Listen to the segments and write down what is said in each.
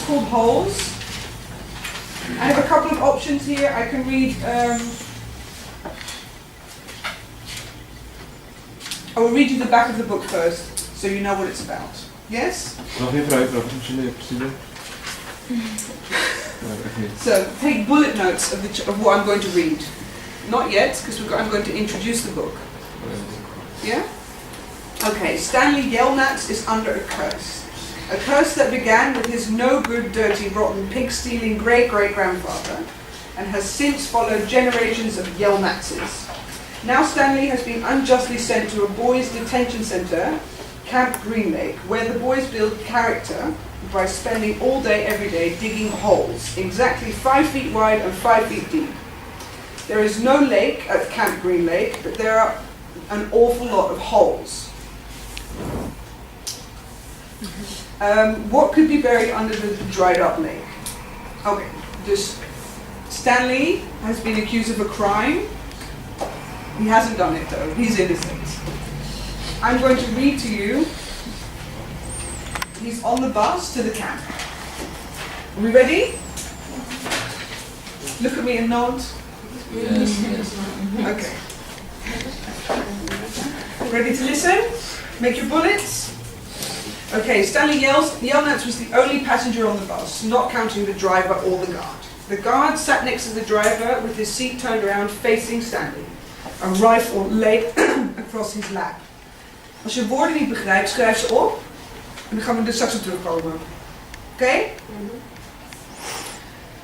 called Holes. I have a couple of options here. I can read. I will read you the back of the book first, so you know what it's about. Yes? So take bullet notes of what I'm going to read. Not yet, because I'm going to introduce the book. Yeah? Okay, Stanley Yelnats is under a curse. A curse that began with his no-good, dirty, rotten, pig-stealing great-great-grandfather and has since followed generations of Yelnatses. Now Stanley has been unjustly sent to a boys' detention center, Camp Green Lake, where the boys build character by spending all day, every day, digging holes, exactly 5 feet wide and 5 feet deep. There is no lake at Camp Green Lake, but there are an awful lot of holes. What could be buried under the dried up lake? Okay, dus Stanley has been accused of a crime. He hasn't done it though, he's innocent. I'm going to read to you. He's on the bus to the camp. Are we ready? Look at me and nod. Yes. Okay. Ready to listen? Make your bullets. Okay, Stanley Yelnats was the only passenger on the bus, not counting the driver or the guard. The guard sat next to the driver with his seat turned around facing Stanley. A rifle lay across his lap. Als je woorden niet begrijpt, schrijf ze op. En dan gaan we er straks op terugkomen. Okay?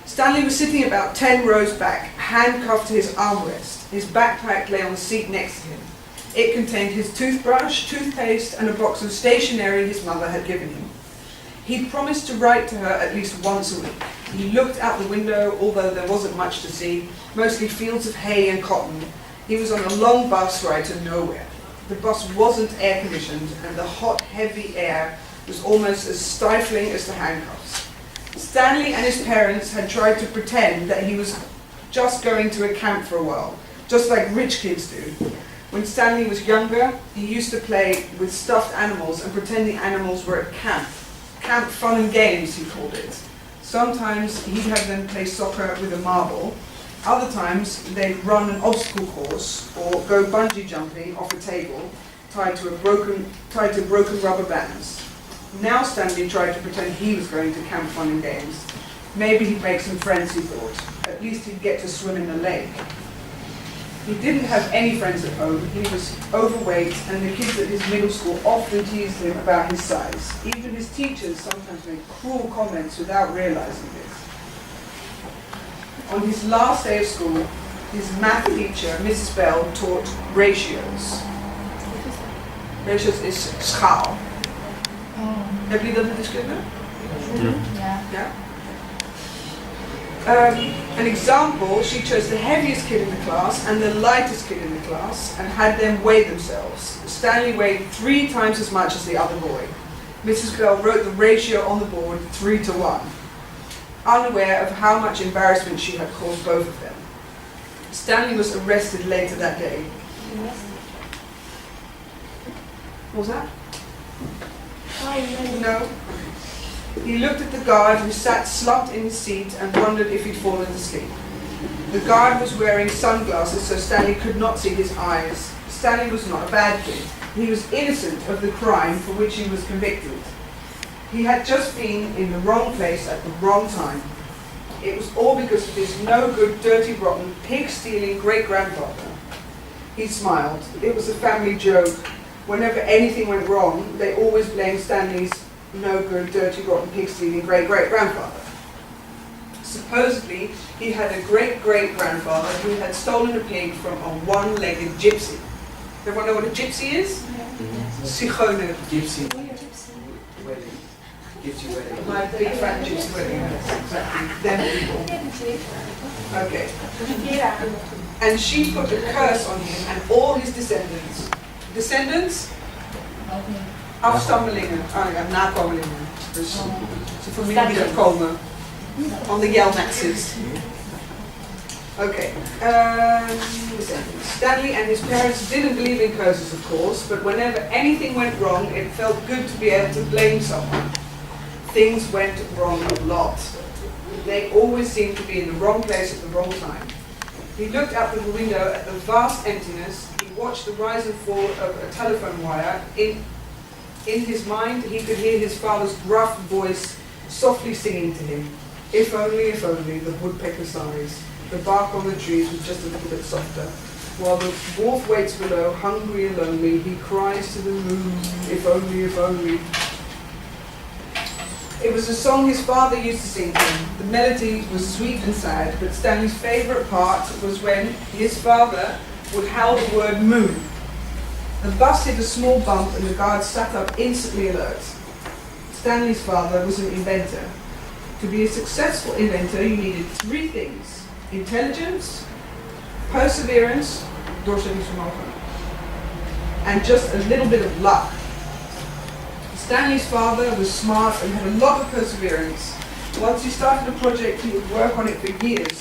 Stanley was sitting about 10 rows back, handcuffed to his armrest. His backpack lay on the seat next to him. It contained his toothbrush, toothpaste, and a box of stationery his mother had given him. He'd promised to write to her at least once a week. He looked out the window, although there wasn't much to see, mostly fields of hay and cotton. He was on a long bus ride to nowhere. The bus wasn't air-conditioned, and the hot, heavy air was almost as stifling as the handcuffs. Stanley and his parents had tried to pretend that he was just going to a camp for a while, just like rich kids do. When Stanley was younger, he used to play with stuffed animals and pretend the animals were at camp. Camp fun and games, he called it. Sometimes he'd have them play soccer with a marble. Other times they'd run an obstacle course or go bungee jumping off a table tied to broken rubber bands. Now Stanley tried to pretend he was going to camp fun and games. Maybe he'd make some friends, he thought. At least he'd get to swim in the lake. He didn't have any friends at home. He was overweight, and the kids at his middle school often teased him about his size. Even his teachers sometimes made cruel comments without realizing this. On his last day of school, his math teacher, Mrs. Bell, taught ratios. Ratios is schaal. Heb je dat met wiskunde? Yeah. An example, she chose the heaviest kid in the class and the lightest kid in the class and had them weigh themselves. Stanley weighed 3 times as much as the other boy. Mrs. Bell wrote the ratio on the board 3-to-1, unaware of how much embarrassment she had caused both of them. Stanley was arrested later that day. What was that? No. He looked at the guard who sat slumped in his seat and wondered if he'd fallen asleep. The guard was wearing sunglasses so Stanley could not see his eyes. Stanley was not a bad kid. He was innocent of the crime for which he was convicted. He had just been in the wrong place at the wrong time. It was all because of his no-good, dirty, rotten, pig-stealing great-grandfather. He smiled. It was a family joke. Whenever anything went wrong, they always blamed Stanley's no-good, dirty, rotten, pig-stealing great-great-grandfather. Supposedly, he had a great-great-grandfather who had stolen a pig from a one-legged gypsy. Everyone know what a gypsy is? Zigeuner. Gypsy wedding. Gypsy wedding. My big fat gypsy wedding. Exactly. Them people. Okay. And she put a curse on him and all his descendants. Descendants? Afstammelingen. Ah ja, nakomelingen. Dus de familie die gaat komen. On the Yelnatses. Okay. Stanley and his parents didn't believe in curses, of course, but whenever anything went wrong, it felt good to be able to blame someone. things went wrong a lot. They always seemed to be in the wrong place at the wrong time. He looked out the window at the vast emptiness. He watched the rise and fall of a telephone wire. In his mind, he could hear his father's gruff voice softly singing to him. If only, the woodpecker sighs. The bark on the trees was just a little bit softer. While the wolf waits below, hungry and lonely, he cries to the moon, if only, if only. It was a song his father used to sing to him. The melody was sweet and sad, but Stanley's favourite part was when his father would howl the word moon. The bus hit a small bump and the guards sat up instantly alert. Stanley's father was an inventor. To be a successful inventor, you needed three things: intelligence, perseverance, doorzettingsvermogen, and just a little bit of luck. Stanley's father was smart and had a lot of perseverance. Once he started a project, he would work on it for years.